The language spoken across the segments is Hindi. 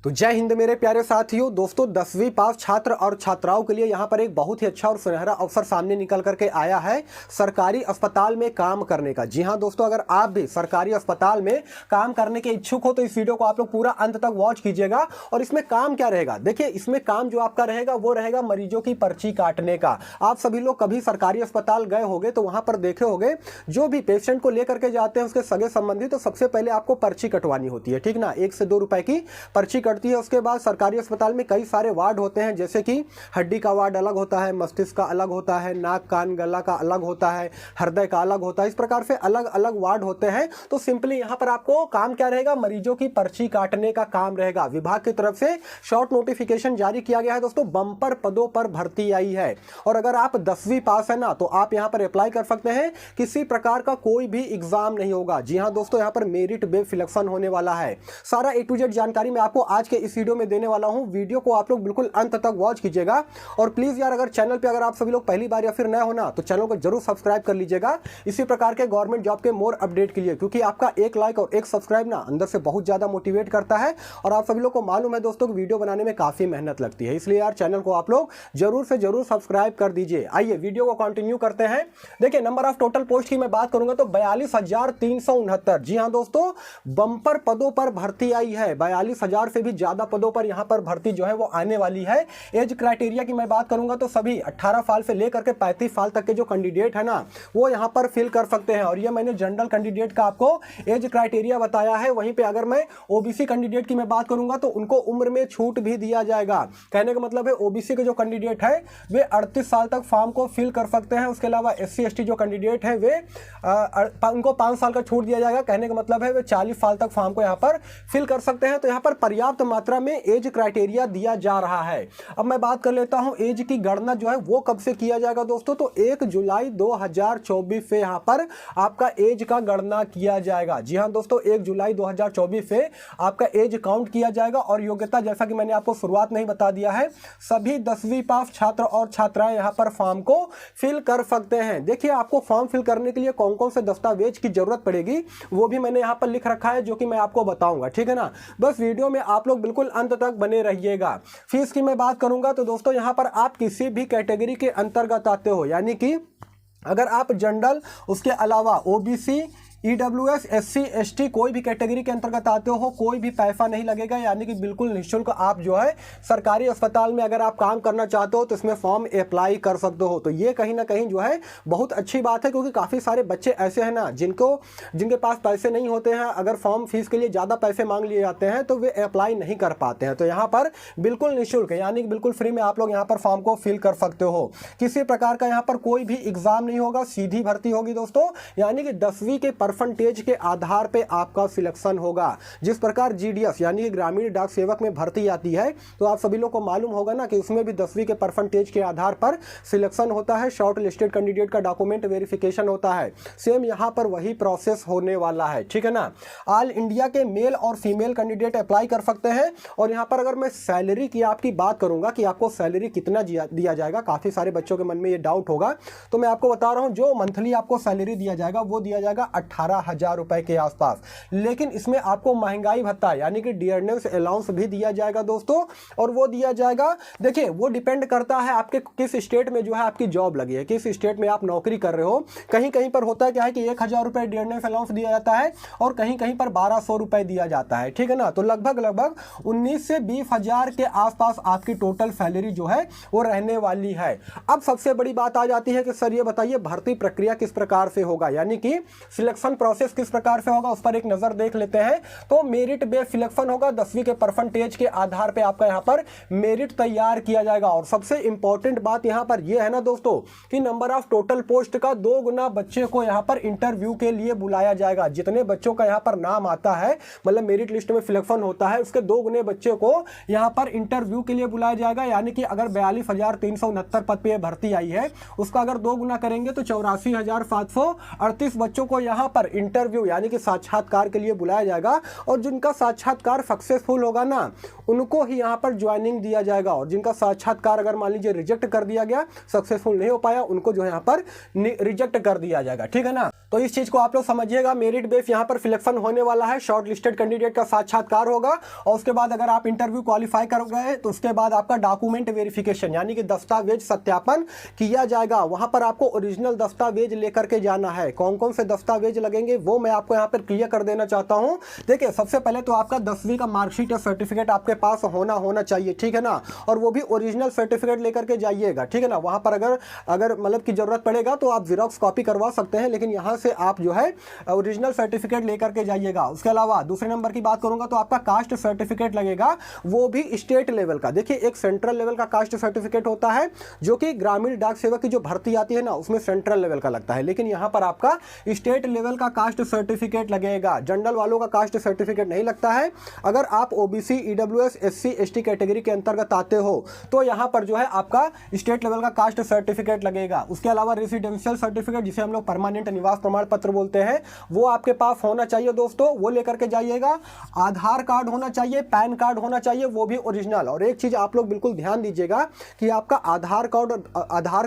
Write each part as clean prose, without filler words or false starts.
तो जय हिंद मेरे प्यारे साथियों। दोस्तों 10वीं पास छात्र और छात्राओं के लिए यहाँ पर एक बहुत ही अच्छा और सुनहरा अवसर सामने निकल करके आया है सरकारी अस्पताल में काम करने का। जी हाँ दोस्तों, अगर आप भी सरकारी अस्पताल में काम करने के इच्छुक हो तो इस वीडियो को आप लोग पूरा अंत तक वॉच कीजिएगा। और इसमें काम क्या रहेगा, देखिए इसमें काम जो आपका रहेगा वो रहेगा मरीजों की पर्ची काटने का। आप सभी लोग कभी सरकारी अस्पताल गए होंगे तो वहां पर देखे होंगे जो भी पेशेंट को लेकर के जाते हैं उसके सगे संबंधी, तो सबसे पहले आपको पर्ची कटवानी होती है, ठीक ना। 1 से 2 रुपए की पर्ची है। उसके बाद सरकारी अस्पताल में कई सारे वार्ड होते हैं, जैसे कि हड्डी का वार्ड अलग होता है, मस्तिष्क का अलग होता है, नाक कान गला का अलग होता है, हृदय का अलग होता है। इस प्रकार से अलग अलग वार्ड होते हैं। तो सिंपली यहां पर आपको काम क्या रहेगा, मरीजों की पर्ची काटने का काम रहेगा। विभाग की तरफ से शॉर्ट नोटिफिकेशन जारी किया गया है दोस्तों, बंपर पदों पर भर्ती आई है। और अगर आप 10वीं पास है ना तो आप यहां पर अप्लाई कर सकते हैं। किसी प्रकार का कोई भी एग्जाम नहीं होगा। जी हां दोस्तों, यहां पर मेरिट बेस्ड सिलेक्शन होने वाला है। सारा A to Z जानकारी मैं आपको आज के इस वीडियो में देने वाला हूं। वीडियो को आप लोग बिल्कुल अंत तक वॉच कीजिएगा। और प्लीज यार, अगर चैनल पे अगर आप सभी लोग पहली बार या फिर नए हो ना तो चैनल को जरूर सब्सक्राइब कर लीजिएगा इसी प्रकार के गवर्नमेंट जॉब के मोर अपडेट के लिए, क्योंकि आपका एक लाइक और एक सब्सक्राइब ना अंदर से बहुत ज्यादा मोटिवेट करता है। और आप सभी लोग को मालूम है दोस्तों कि वीडियो बनाने में काफी मेहनत लगती है, इसलिए यार चैनल को आप लोग जरूर से जरूर सब्सक्राइब कर दीजिए। आइए वीडियो को कंटिन्यू करते हैं। देखिए नंबर ऑफ टोटल पोस्ट की मैं बात करूंगा तो 42,369। जी हाँ दोस्तों, बंपर पदों पर भर्ती आई है। 42,000 से भी ज्यादा पदों पर यहां पर भर्ती जो है वो आने वाली है। एज क्राइटेरिया की मैं बात करूंगा तो सभी 18 साल से लेकर के 35 साल तक के जो कैंडिडेट है ना वो यहां पर फिल कर सकते हैं। और ये मैंने जनरल कैंडिडेट का आपको एज क्राइटेरिया बताया है। वहीं पे अगर मैं ओबीसी कैंडिडेट की मैं बात करूंगा तो उनको उम्र में छूट भी दिया जाएगा। कहने का मतलब है ओबीसी के जो कैंडिडेट है वे 38 साल तक फॉर्म को फिल कर सकते हैं। उसके अलावा SC ST जो कैंडिडेट है वे उनको 5 साल का छूट दिया जाएगा। कहने का मतलब है वे 40 साल तक फॉर्म को यहाँ पर फिल कर सकते हैं। तो यहाँ पर पर्याप्त मात्रा में एज क्राइटेरिया दिया जा रहा है। अब मैं बात कर लेता हूं एज की गणना जो है वो कब से किया जाएगा दोस्तों, तो 1 जुलाई 2024 से यहां पर आपका एज का गणना किया जाएगा। जी हां दोस्तों, 1 जुलाई 2024 से आपका एज काउंट किया जाएगा। और योग्यता जैसा कि मैंने आपको शुरुआत में ही बता दिया है, सभी 10वीं पास छात्र और छात्राएं यहां पर फॉर्म को फिल कर सकते हैं। देखिए आपको फॉर्म फिल करने के लिए कौन कौन से दस्तावेज की जरूरत पड़ेगी वो भी मैंने यहां पर लिख रखा है, जो कि मैं आपको बताऊंगा, ठीक है ना। बस वीडियो में आप लोग बिल्कुल अंत तक बने रहिएगा। फीस की मैं बात करूंगा तो दोस्तों यहां पर आप किसी भी कैटेगरी के अंतर्गत आते हो, यानी कि अगर आप जनरल, उसके अलावा OBC, EWS, SC ST कोई भी कैटेगरी के अंतर्गत आते हो, कोई भी पैसा नहीं लगेगा, यानी कि बिल्कुल निःशुल्क आप जो है सरकारी अस्पताल में अगर आप काम करना चाहते हो तो इसमें फॉर्म अप्लाई कर सकते हो। तो ये कहीं ना कहीं जो है बहुत अच्छी बात है, क्योंकि काफ़ी सारे बच्चे ऐसे हैं ना जिनके पास पैसे नहीं होते हैं। अगर फॉर्म फीस के लिए ज़्यादा पैसे मांग लिए जाते हैं तो वे अप्लाई नहीं कर पाते हैं। तो यहाँ पर बिल्कुल निःशुल्क यानी कि बिल्कुल फ्री में आप लोग यहाँ पर फॉर्म को फिल कर सकते हो। किसी प्रकार का यहाँ पर कोई भी एग्जाम नहीं होगा, सीधी भर्ती होगी दोस्तों, यानी कि 10वीं के परसेंटेज के आधार पे आपका सिलेक्शन होगा। जिस प्रकार GDS यानी कि ग्रामीण डाक सेवक में भर्ती आती है तो आप सभी लोग को मालूम होगा ना कि उसमें भी 10वीं के परसेंटेज के आधार पर सिलेक्शन होता है। शॉर्ट लिस्टेड कैंडिडेट का डॉक्यूमेंट वेरिफिकेशन होता है। सेम यहां पर वही प्रोसेस होने वाला है, ठीक है ना। ऑल इंडिया के मेल और फीमेल कैंडिडेट अप्लाई कर सकते हैं। और यहां पर अगर मैं सैलरी की आपकी बात करूंगा कि आपको सैलरी कितना दिया जाएगा, काफी सारे बच्चों के मन में ये डाउट होगा, तो मैं आपको बता रहा हूं जो मंथली आपको सैलरी दिया जाएगा वो दिया जाएगा 18,000 रुपए के आसपास। लेकिन इसमें आपको महंगाई भत्ता यानी कि डियरनेस अलाउंस भी दिया जाएगा दोस्तों। और वो दिया जाएगा, देखिए वो डिपेंड करता है आपके किस स्टेट में जो है आपकी जॉब लगी है, किस स्टेट में आप नौकरी कर रहे हो। कहीं कहीं पर होता है क्या है कि 1,000 रुपए डियरनेस अलाउंस दिया जाता है और कहीं कहीं पर 1,200 रुपए दिया जाता है, ठीक है ना। तो लगभग 19 से 20,000 के आसपास आपकी टोटल सैलरी जो है वो रहने वाली है। अब सबसे बड़ी बात आ जाती है कि सर ये बताइए भर्ती प्रक्रिया किस प्रकार से होगा, यानी कि सिलेक्शन प्रोसेस किस प्रकार से होगा, उस पर एक नजर देख लेते हैं। तो मेरिट बेस्ड सिलेक्शन होगा। 10वीं के परसेंटेज के आधार पे आपका यहां पर मेरिट तैयार किया जाएगा। और सबसे इंपॉर्टेंट बात यहां पर यह है ना दोस्तों कि नंबर ऑफ टोटल पोस्ट का 2 गुना बच्चे को यहां पर इंटरव्यू के लिए बुलाया जाएगा। जितने बच्चों का यहां पर नाम आता है, मतलब मेरिट लिस्ट में सिलेक्शन होता है, उसके 2 गुने बच्चे को यहां पर इंटरव्यू के लिए बुलाया जाएगा। यानी कि अगर 42,369 पद पे भर्ती आई है, उसका अगर 2 गुना करेंगे तो 84,738 बच्चों को यहां पर इंटरव्यू यानी कि साक्षात्कार के लिए बुलाया जाएगा। और जिनका साक्षात्कार सक्सेसफुल होगा ना उनको ही यहां पर ज्वाइनिंग दिया जाएगा। और जिनका साक्षात्कार अगर मान लीजिए रिजेक्ट कर दिया गया, सक्सेसफुल नहीं हो पाया, उनको जो यहां पर रिजेक्ट कर दिया जाएगा, ठीक है ना। तो इस चीज को आप लोग समझिएगा, मेरिट बेस यहाँ पर सिलेक्शन होने वाला है, शॉर्ट लिस्टेड कैंडिडेट का साक्षात्कार होगा और उसके बाद अगर आप इंटरव्यू क्वालिफाई कर गए तो उसके बाद आपका डॉक्यूमेंट वेरिफिकेशन यानी कि दस्तावेज सत्यापन किया जाएगा। वहां पर आपको ओरिजिनल दस्तावेज लेकर के जाना है। कौन कौन से दस्तावेज लगेंगे वो मैं आपको यहाँ पर क्लियर कर देना चाहता हूँ। देखिए, सबसे पहले तो आपका 10वीं का मार्कशीट या सर्टिफिकेट आपके पास होना चाहिए, ठीक है ना, और वो भी ओरिजिनल सर्टिफिकेट लेकर के जाइएगा, ठीक है ना। वहां पर अगर मतलब की जरूरत पड़ेगा तो आप जीरोक्स कॉपी करवा सकते हैं, लेकिन यहाँ से आप जो है ओरिजिनल सर्टिफिकेट लेकर के जाइएगा। उसके अलावा दूसरे नंबर की बात करूंगा तो आपका कास्ट सर्टिफिकेट लगेगा, वो भी स्टेट लेवल का। देखिए, एक सेंट्रल लेवल का कास्ट सर्टिफिकेट होता है जो कि ग्रामीण डाक सेवक की जो भर्ती आती है ना उसमें सेंट्रल लेवल का लगता है, लेकिन यहाँ पर आपका स्टेट लेवल का कास्ट सर्टिफिकेट लगेगा। जनरल वालों का कास्ट सर्टिफिकेट नहीं लगता है। अगर आप OBC, EWS, SC, ST category के अंतर्गत आते हो तो यहाँ पर जो है आपका स्टेट लेवल का कास्ट सर्टिफिकेट लगेगा। उसके अलावा रेसिडेंशियल सर्टिफिकेट जिसे हम लोग परमानेंट निवास प्रमाण पत्र बोलते हैं वो आपके पास होना चाहिए दोस्तों, वो लेकर के जाइएगा। आधार कार्ड होना चाहिए, पैन कार्ड होना चाहिए, वो भी ओरिजिनल। और एक चीज आप लोग बिल्कुल ध्यान दीजिएगा कि आपका आधार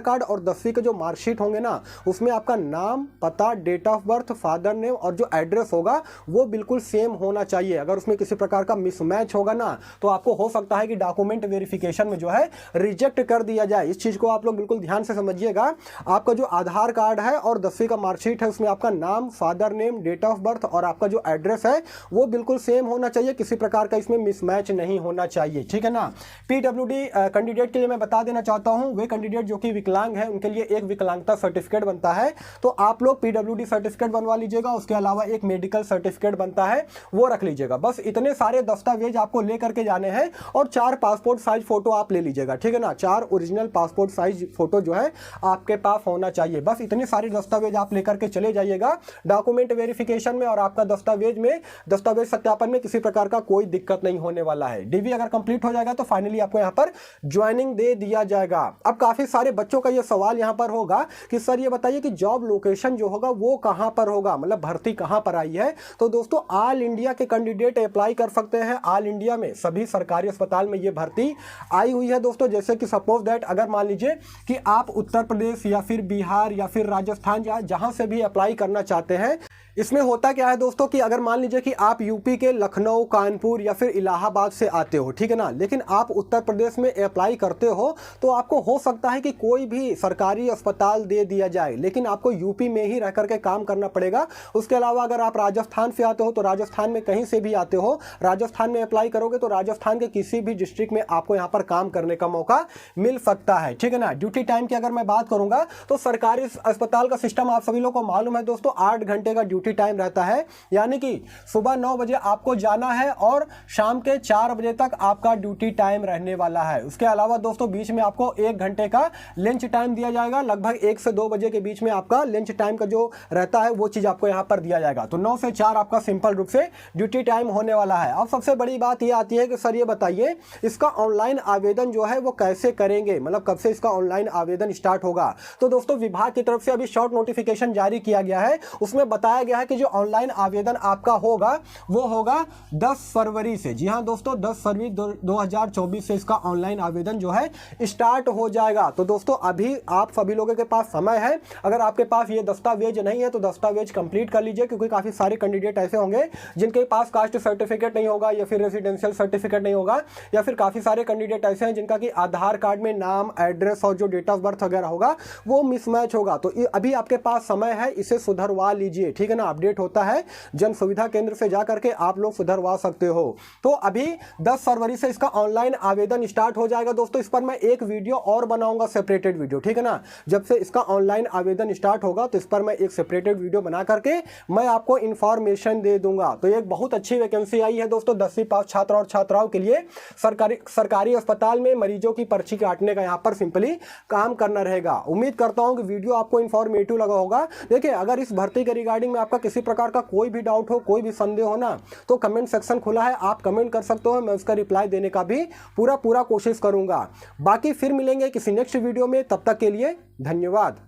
कार्ड और 10वीं के जो मार्कशीट होंगे ना उसमें आपका नाम, पता, date of birth, father name और जो एड्रेस होगा वो बिल्कुल सेम होना चाहिए। अगर उसमें किसी प्रकार का मिसमैच होगा ना तो आपको हो सकता है कि डॉक्यूमेंट वेरिफिकेशन में जो है रिजेक्ट कर दिया जाए। इस चीज को आप लोग बिल्कुल ध्यान से समझिएगा। आपका जो आधार कार्ड है और 10वीं का मार्कशीट है उसमें आपका नाम, father name, date of birth और आपका जो एड्रेस है वो बिल्कुल सेम होना चाहिए, किसी प्रकार का इसमें मिसमैच नहीं होना चाहिए, ठीक है ना। पीडब्ल्यूडी कैंडिडेट के लिए मैं बता देना चाहता हूं, वे कैंडिडेट जो कि विकलांग है उनके लिए एक विकलांगता सर्टिफिकेट बनता है, तो आप लोग पीडब्ल्यूडी सर्टिफिकेट बनवा लीजिएगा। उसके अलावा एक मेडिकल सर्टिफिकेट बनता है वो रख लीजिएगा। बस इतने सारे दस्तावेज आपको लेकर के जाने हैं और 4 पासपोर्ट साइज फोटो आप ले लीजिएगा, ठीक है ना। 4 ओरिजिनल पासपोर्ट साइज फोटो जो है आपके पास होना चाहिए। बस इतने सारे दस्तावेज आप लेकर के चले जाइएगा डॉक्यूमेंट वेरिफिकेशन में, और आपका दस्तावेज सत्यापन में किसी प्रकार का कोई दिक्कत नहीं होने वाला है। डीवी अगर कंप्लीट हो जाएगा तो फाइनली आपको यहाँ पर ज्वाइनिंग दे दिया जाएगा। अब काफी सारे बच्चों का ये सवाल यहाँ पर होगा कि सर ये बताइए कि जॉब लोकेशन जो होगा वो कहां पर होगा, मतलब भर्ती कहां पर आई है। तो दोस्तों ऑल इंडिया के कैंडिडेट अप्लाई कर सकते हैं। ऑल इंडिया में सभी सरकारी अस्पताल में ये भर्ती आई हुई है दोस्तों। जैसे कि सपोज दैट अगर मान लीजिए कि आप उत्तर प्रदेश या फिर बिहार या फिर राजस्थान या जहां से भी अप्लाई करना चाहते हैं, इसमें होता क्या है दोस्तों कि अगर मान लीजिए कि आप यूपी के लखनऊ, कानपुर या फिर इलाहाबाद से आते हो, ठीक है ना, लेकिन आप उत्तर प्रदेश में अप्लाई करते हो तो आपको हो सकता है कि कोई भी सरकारी अस्पताल दे दिया जाए, लेकिन आपको यूपी में ही रह करके काम करना पड़ेगा। उसके अलावा अगर आप राजस्थान से आते हो तो राजस्थान में कहीं से भी आते हो, राजस्थान में अप्लाई करोगे तो राजस्थान के किसी भी डिस्ट्रिक्ट में आपको यहाँ पर काम करने का मौका मिल सकता है, ठीक है ना। ड्यूटी टाइम की अगर मैं बात करूंगा तो सरकारी अस्पताल का सिस्टम आप सभी लोग को मालूम है दोस्तों, 8 घंटे का ड्यूटी टाइम रहता है, यानी कि सुबह 9 बजे आपको जाना है और शाम के 4 बजे तक आपका ड्यूटी टाइम रहने वाला है। उसके अलावा दोस्तों बीच में आपको 1 घंटे का लंच टाइम दिया जाएगा, लगभग 1 से 2 बजे के बीच में आपका लंच टाइम का जो रहता है वो चीज आपको यहां पर दिया जाएगा। तो 9 से 4 आपका सिंपल रूप से ड्यूटी टाइम होने वाला है। अब सबसे बड़ी बात यह आती है कि सर ये बताइए इसका ऑनलाइन आवेदन जो है वो कैसे करेंगे, मतलब कब से इसका ऑनलाइन आवेदन स्टार्ट होगा। तो दोस्तों विभाग की तरफ से अभी शॉर्ट नोटिफिकेशन जारी किया गया है, उसमें बताया गया है कि जो ऑनलाइन आवेदन आपका होगा वो होगा 10 फरवरी से। जी हां दोस्तों, 10 फरवरी 2024 से इसका ऑनलाइन आवेदन जो है स्टार्ट हो जाएगा। तो दोस्तों अभी आप सभी लोगों के पास समय है, अगर आपके पास ये दस्तावेज नहीं है तो दस्तावेज कंप्लीट कर लीजिए, क्योंकि काफी सारे कैंडिडेट ऐसे होंगे जिनके पास कास्ट सर्टिफिकेट नहीं होगा या फिर रेसिडेंशियल सर्टिफिकेट नहीं होगा, या फिर काफी सारे कैंडिडेट ऐसे हैं जिनका कि आधार कार्ड में नाम, एड्रेस और जो डेट ऑफ बर्थ वगैरह होगा वो मिसमैच होगा। तो अभी आपके पास समय है, इसे सुधरवा लीजिए, ठीक है ना। अपडेट होता है जन सुविधा केंद्र से जाकर के आप लोग सुधरवा सकते हो। तो अभी 10 फरवरी से इसका ऑनलाइन आवेदन स्टार्ट हो जाएगा दोस्तों। इस पर मैं एक वीडियो और बनाऊंगा, सेपरेटेड वीडियो, ठीक है ना। जब से इसका ऑनलाइन आवेदन स्टार्ट होगा तो इस पर मैं एक सेपरेटेड वीडियो बना करके मैं आपको इंफॉर्मेशन दे दूंगा। तो एक बहुत अच्छी वैकेंसी आई है दोस्तों 10वीं पास छात्र और छात्राओं के लिए। सरकारी अस्पताल में मरीजों की पर्ची काटने का यहाँ पर सिंपली काम करना रहेगा। उम्मीद करता हूं कि वीडियो आपको इंफॉर्मेटिव लगा होगा। देखिए अगर इस भर्ती के रिगार्डिंग में आपका किसी प्रकार का कोई भी डाउट हो, कोई भी संदेह हो ना, तो कमेंट सेक्शन खुला है, आप कमेंट कर सकते हो, मैं उसका रिप्लाई देने का भी पूरा कोशिश करूंगा। बाकी फिर मिलेंगे किसी नेक्स्ट वीडियो में, तब तक के लिए धन्यवाद।